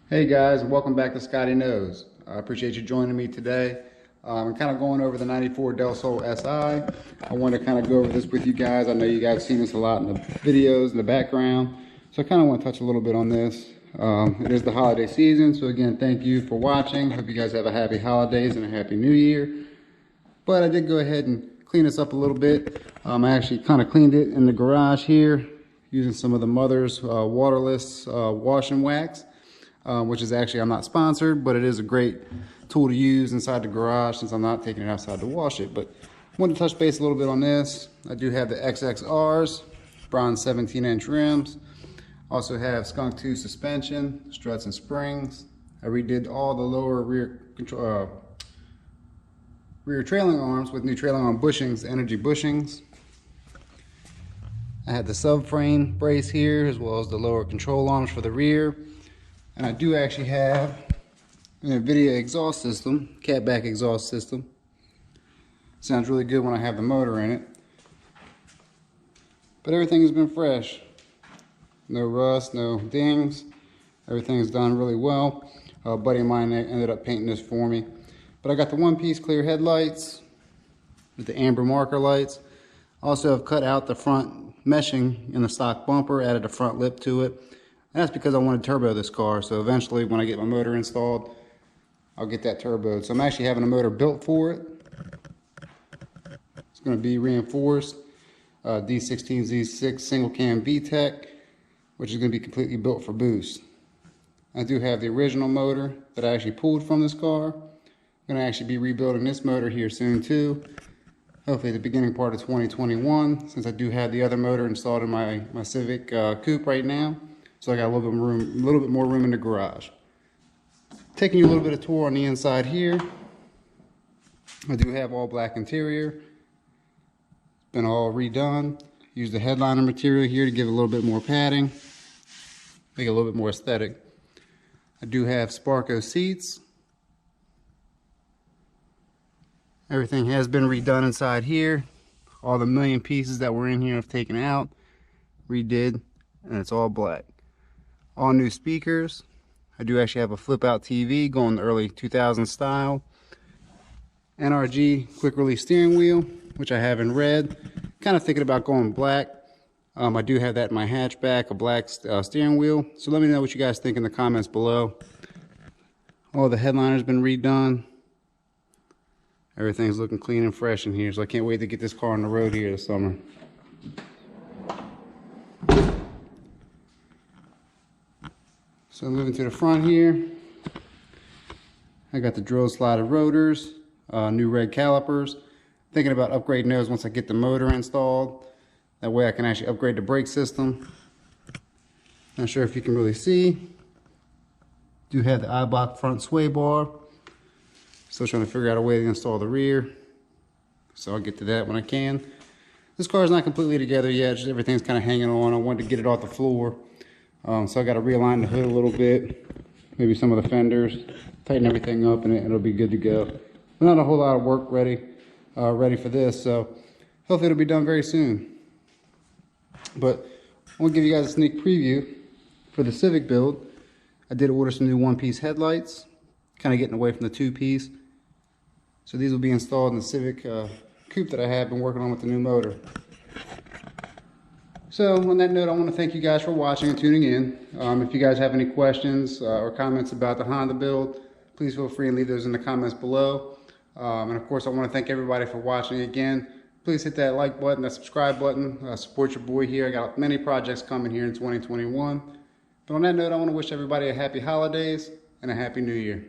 Hey guys, and welcome back to Scotty Knows. I appreciate you joining me today. I'm kind of going over the 94 Del Sol SI. I want to kind of go over this with you guys. I know you guys have seen this a lot in the videos in the background, so I kind of want to touch a little bit on this. It is the holiday season, so again, thank you for watching. Hope you guys have a happy holidays and a happy new year. But I did go ahead and clean this up a little bit. I actually kind of cleaned it in the garage here using some of the Mother's waterless wash and wax. Which is actually, I'm not sponsored, but it is a great tool to use inside the garage since I'm not taking it outside to wash it. But I wanted to touch base a little bit on this. I do have the XXRs, bronze 17-inch rims. Also have Skunk 2 suspension, struts and springs. I redid all the lower rear trailing arms with new trailing arm bushings, energy bushings. I had the subframe brace here as well as the lower control arms for the rear. And I do actually have an NVIDIA exhaust system, catback exhaust system. Sounds really good when I have the motor in it. But everything has been fresh. No rust, no dings. Everything's done really well. A buddy of mine ended up painting this for me. But I got the one-piece clear headlights with the amber marker lights. Also have cut out the front meshing in the stock bumper, added a front lip to it. And that's because I want to turbo this car, so eventually when I get my motor installed, I'll get that turboed. So I'm actually having a motor built for it. It's going to be reinforced D16Z6 single cam VTEC, which is going to be completely built for boost. I do have the original motor that I actually pulled from this car. I'm going to actually be rebuilding this motor here soon too. Hopefully the beginning part of 2021, since I do have the other motor installed in my Civic Coupe right now. So I got a little bit more room in the garage. Taking you a little bit of tour on the inside here. I do have all black interior. It's been all redone. Use the headliner material here to give it a little bit more padding. Make it a little bit more aesthetic. I do have Sparko seats. Everything has been redone inside here. All the million pieces that were in here I've taken out, redid, and it's all black. All new speakers. I do actually have a flip out TV going the early 2000s style. NRG quick release steering wheel, which I have in red. Kind of thinking about going black. I do have that in my hatchback, a black steering wheel. So let me know what you guys think in the comments below. All the headliner's been redone. Everything's looking clean and fresh in here, so I can't wait to get this car on the road here this summer. So moving to the front here, I got the drill slotted rotors, new red calipers. Thinking about upgrading those once I get the motor installed. That way I can actually upgrade the brake system. Not sure if you can really see. Do have the Eibach front sway bar. Still trying to figure out a way to install the rear. So I'll get to that when I can. This car is not completely together yet, just everything's kind of hanging on. I wanted to get it off the floor. So I got to realign the hood a little bit, maybe some of the fenders, tighten everything up, and it'll be good to go. But not a whole lot of work ready for this, so hopefully it'll be done very soon. But I want to give you guys a sneak preview for the Civic build. I did order some new one-piece headlights, kind of getting away from the two-piece. So these will be installed in the Civic Coupe that I have been working on with the new motor. So on that note, I want to thank you guys for watching and tuning in. If you guys have any questions or comments about the Honda build, please feel free and leave those in the comments below. And of course, I want to thank everybody for watching again. Please hit that like button, that subscribe button, support your boy here. I got many projects coming here in 2021. But on that note, I want to wish everybody a happy holidays and a happy new year.